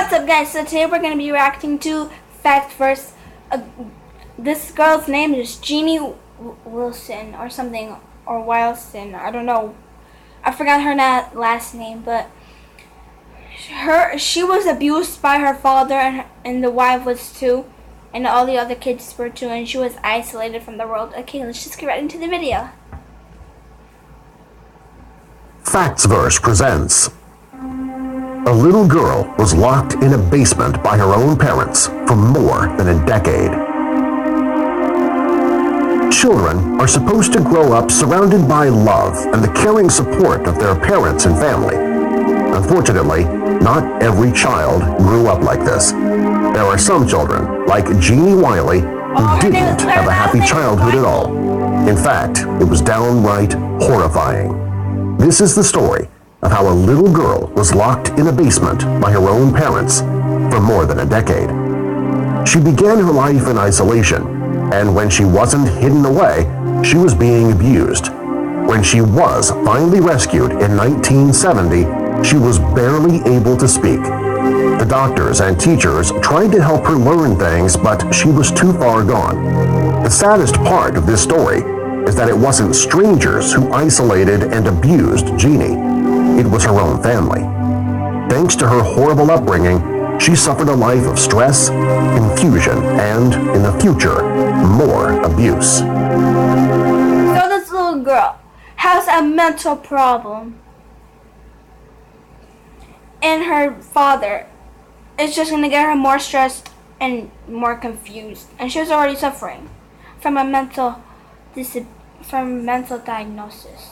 What's up, guys? So today we're going to be reacting to Fact First. This girl's name is Jeannie Wilson or something, or Wilson. I don't know. I forgot her last name, but she was abused by her father, and the wife was too, and all the other kids were too, and she was isolated from the world. Okay, let's just get right into the video. Factsverse presents. A little girl was locked in a basement by her own parents for more than a decade. Children are supposed to grow up surrounded by love and the caring support of their parents and family. Unfortunately, not every child grew up like this. There are some children, like Jeannie Wiley, who didn't have a happy childhood at all. In fact, it was downright horrifying. This is the story of how a little girl was locked in a basement by her own parents for more than a decade. She began her life in isolation, and when she wasn't hidden away, she was being abused. When she was finally rescued in 1970, she was barely able to speak. The doctors and teachers tried to help her learn things, but she was too far gone. The saddest part of this story is that it wasn't strangers who isolated and abused Jeannie. It was her own family. Thanks to her horrible upbringing, she suffered a life of stress, confusion, and, in the future, more abuse. So this little girl has a mental problem, and her father is just going to get her more stressed and more confused, and she was already suffering from a mental diagnosis.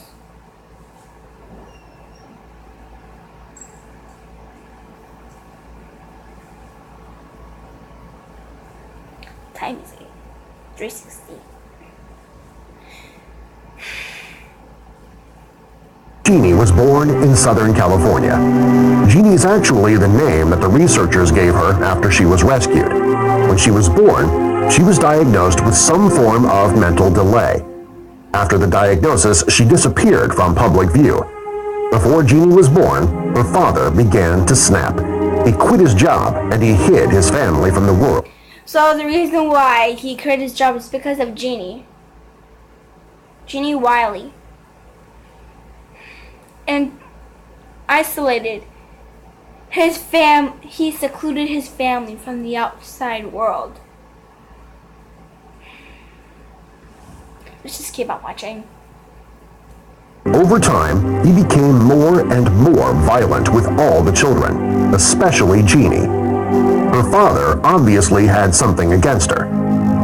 Time is 3:60. Jeannie was born in Southern California. Jeannie is actually the name that the researchers gave her after she was rescued. When she was born, she was diagnosed with some form of mental delay. After the diagnosis, she disappeared from public view. Before Jeannie was born, her father began to snap. He quit his job and he hid his family from the world. So the reason why he quit his job is because of Jeannie Wiley, and isolated he secluded his family from the outside world. Let's just keep on watching. Over time, he became more and more violent with all the children, especially Jeannie. Her father obviously had something against her.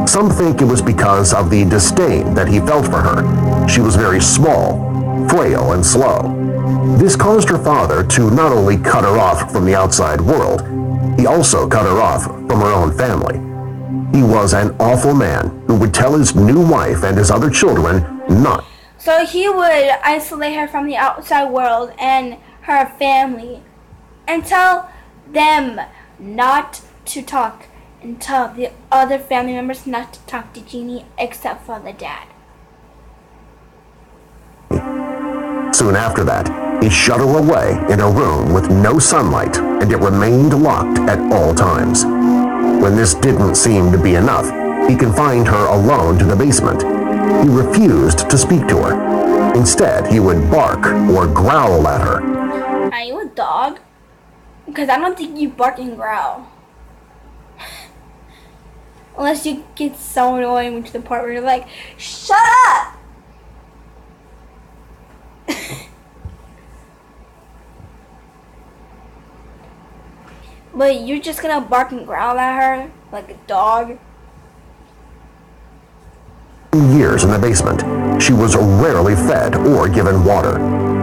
Some think it was because of the disdain that he felt for her. She was very small, frail, and slow. This caused her father to not only cut her off from the outside world, he also cut her off from her own family. He was an awful man who would tell his new wife and his other children not. So he would isolate her from the outside world and her family and tell them not to talk, and tell the other family members not to talk to Jeannie except for the dad. Soon after that, he shut her away in a room with no sunlight, and it remained locked at all times. When this didn't seem to be enough, he confined her alone to the basement. He refused to speak to her. Instead, he would bark or growl at her. Are you a dog? Because I don't think you bark and growl. Unless you get so annoying to the part where you're like, shut up! But you're just gonna bark and growl at her like a dog? Years in the basement, she was rarely fed or given water.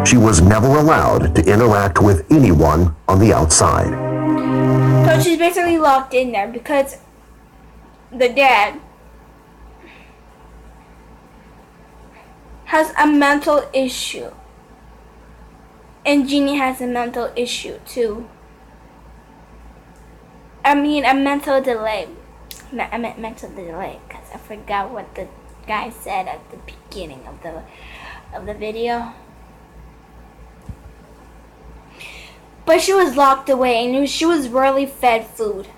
She was never allowed to interact with anyone on the outside. So she's basically locked in there because the dad has a mental issue. And Jeannie has a mental issue too. I mean a mental delay. I meant mental delay because I forgot what the guy said at the beginning of the video. But she was locked away and she was rarely fed food.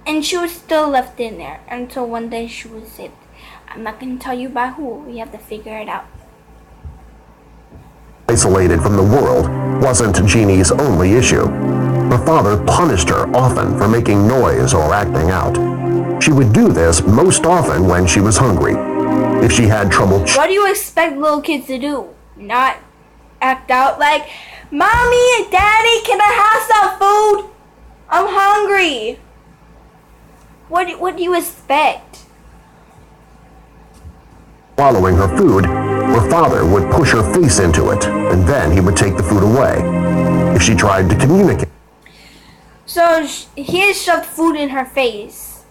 And she was still left in there until one day she was saved. I'm not going to tell you by who. You have to figure it out. Isolated from the world wasn't Jeannie's only issue. Her father punished her often for making noise or acting out. She would do this most often when she was hungry. If she had trouble... What do you expect little kids to do? Not act out like, Mommy and Daddy, can I have some food? I'm hungry. What do you expect? Swallowing her food, her father would push her face into it, and then he would take the food away. If she tried to communicate... So he had shoved food in her face,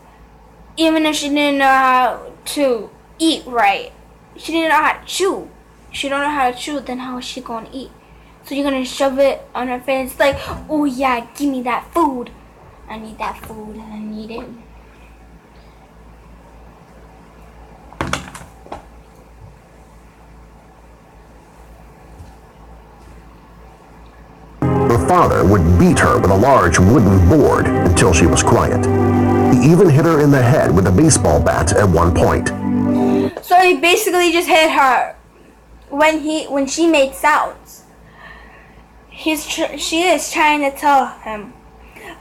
even if she didn't know how to eat right. She didn't know how to chew. If she don't know how to chew, then how is she going to eat? So you're going to shove it on her face like, oh yeah, give me that food. I need that food and I need it. Her father would beat her with a large wooden board until she was quiet. He even hit her in the head with a baseball bat at one point. So he basically just hit her when she made sounds. She is trying to tell him,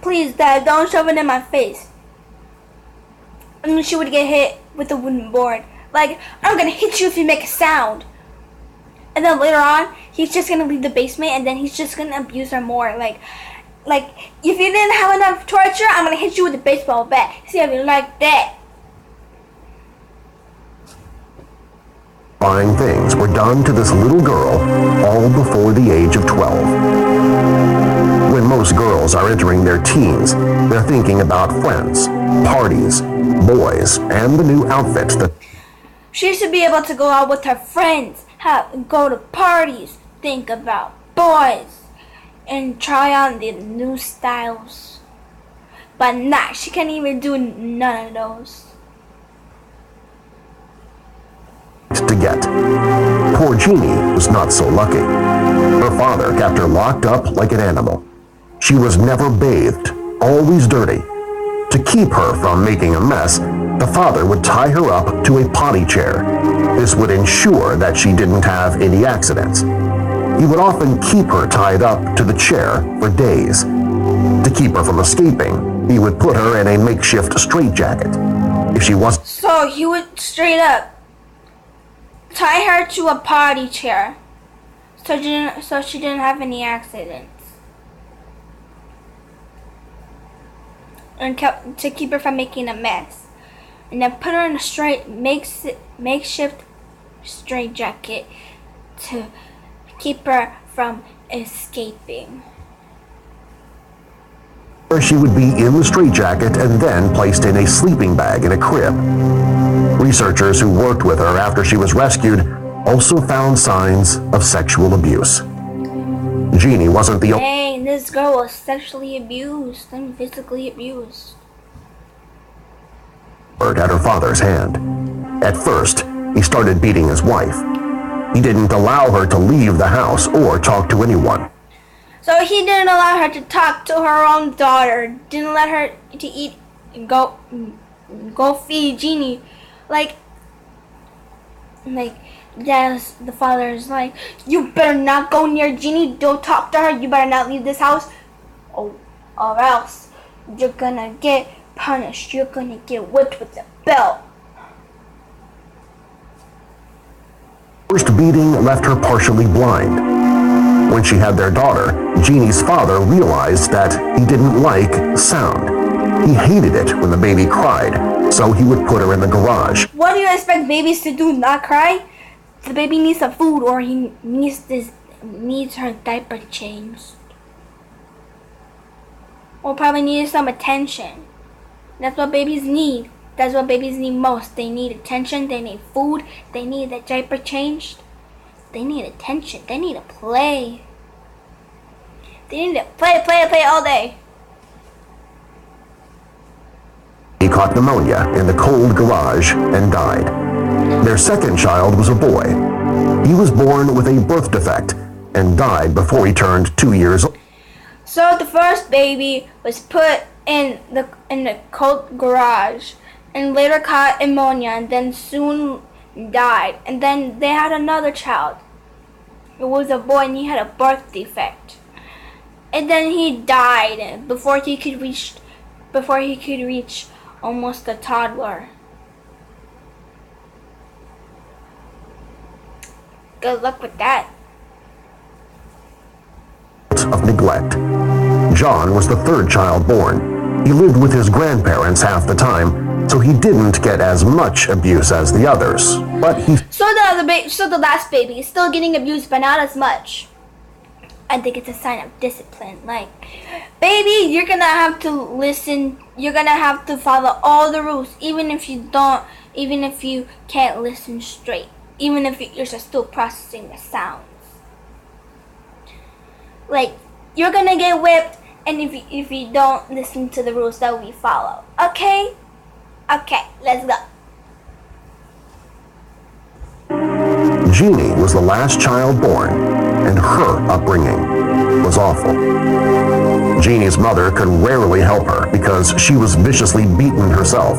please Dad, don't shove it in my face. And then she would get hit with the wooden board. Like, I'm gonna hit you if you make a sound. And then later on, he's just gonna leave the basement and then he's just gonna abuse her more. Like if you didn't have enough torture, I'm gonna hit you with a baseball bat. See how you like that. Fine things were done to this little girl all before the age of 12. When most girls are entering their teens, they're thinking about friends, parties, boys, and the new outfits that... She should be able to go out with her friends, go to parties, think about boys, and try on the new styles. But nah, she can't even do none of those. To get. Poor Jeannie was not so lucky. Her father kept her locked up like an animal. She was never bathed, always dirty. To keep her from making a mess, the father would tie her up to a potty chair. This would ensure that she didn't have any accidents. He would often keep her tied up to the chair for days. To keep her from escaping, he would put her in a makeshift straitjacket. If she wasn't... So he would straight up tie her to a potty chair so she didn't have any accidents. And to keep her from making a mess. And then put her in a makeshift straitjacket to keep her from escaping. She would be in the straitjacket and then placed in a sleeping bag in a crib. Researchers who worked with her after she was rescued also found signs of sexual abuse. Jeannie wasn't the only... Dang, this girl was sexually abused and physically abused. ...at her father's hand. At first, he started beating his wife. He didn't allow her to leave the house or talk to anyone. So he didn't allow her to talk to her own daughter. Didn't let her to eat and go feed Jeannie. Like yes, the father is like, you better not go near Jeannie. Don't talk to her. You better not leave this house. Or else you're gonna get punished. You're gonna get whipped with a belt. First beating left her partially blind. When she had their daughter, Jeannie's father realized that he didn't like sound. He hated it when the baby cried, so he would put her in the garage. What do you expect babies to do? Not cry? The baby needs some food, or he needs her diaper changed, or probably needs some attention. That's what babies need. That's what babies need most. They need attention. They need food. They need the diaper changed. They need attention. They need to play. They need to play all day. He caught pneumonia in the cold garage and died. Their second child was a boy. He was born with a birth defect, and died before he turned 2 years old. So the first baby was put in the cold garage and later caught pneumonia and then soon died. And then they had another child. It was a boy and he had a birth defect. And then he died before he could reach almost a toddler. Good luck with that. Of neglect. John was the third child born. He lived with his grandparents half the time, so he didn't get as much abuse as the others. But he So the last baby is still getting abused, but not as much. I think it's a sign of discipline. Like, baby, you're gonna have to listen. You're gonna have to follow all the rules, even if you can't listen straight. Even if you're just still processing the sounds. Like, you're gonna get whipped, and if you don't listen to the rules that we follow. Okay? Okay, let's go. Jeannie was the last child born, and her upbringing was awful. Jeannie's mother could rarely help her because she was viciously beaten herself.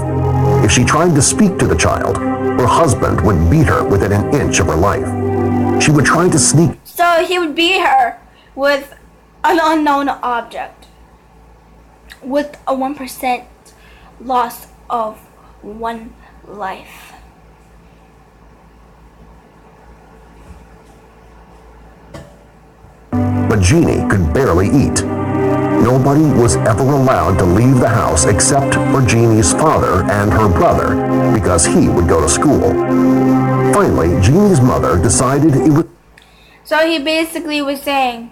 If she tried to speak to the child, her husband would beat her within an inch of her life. She would try to sneak. So he would beat her with an unknown object, with a 1% loss of one life. But Jeannie could barely eat. Nobody was ever allowed to leave the house except for Jeannie's father and her brother, because he would go to school. Finally, Jeannie's mother decided it was... So he basically was saying,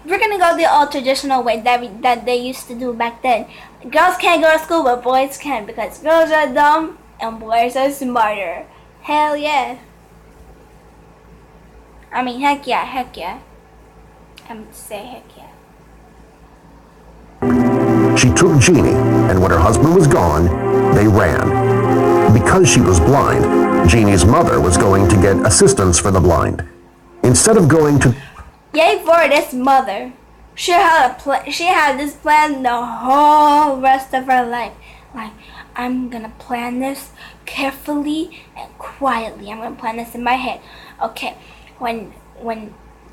we're gonna go the old traditional way that they used to do back then. Girls can't go to school, but boys can, because girls are dumb and boys are smarter. Hell yeah. I mean, heck yeah, heck yeah. I meant to say heck yeah. She took Jeannie, and when her husband was gone, they ran. Because she was blind, Jeannie's mother was going to get assistance for the blind. Instead of going to... Yay for this mother. She had this plan the whole rest of her life. Like, I'm gonna plan this carefully and quietly. I'm gonna plan this in my head. Okay, when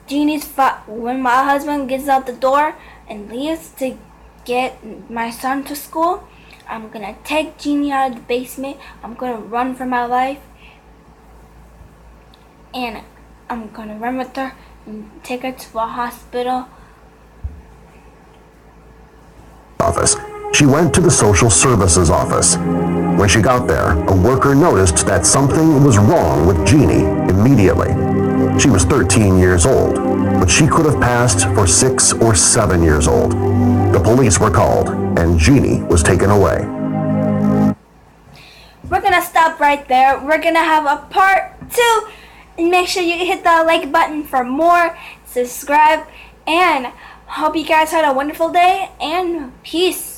my husband gets out the door and leaves to get my son to school, I'm gonna take Jeannie out of the basement. I'm gonna run for my life, and I'm gonna run with her and take her to a hospital. Office. She went to the social services office. When she got there, a worker noticed that something was wrong with Jeannie immediately. She was 13 years old, but she could have passed for 6 or 7 years old. The police were called, and Jeannie was taken away. We're gonna stop right there. We're gonna have a part 2. And make sure you hit the like button for more, subscribe, and hope you guys had a wonderful day, and peace.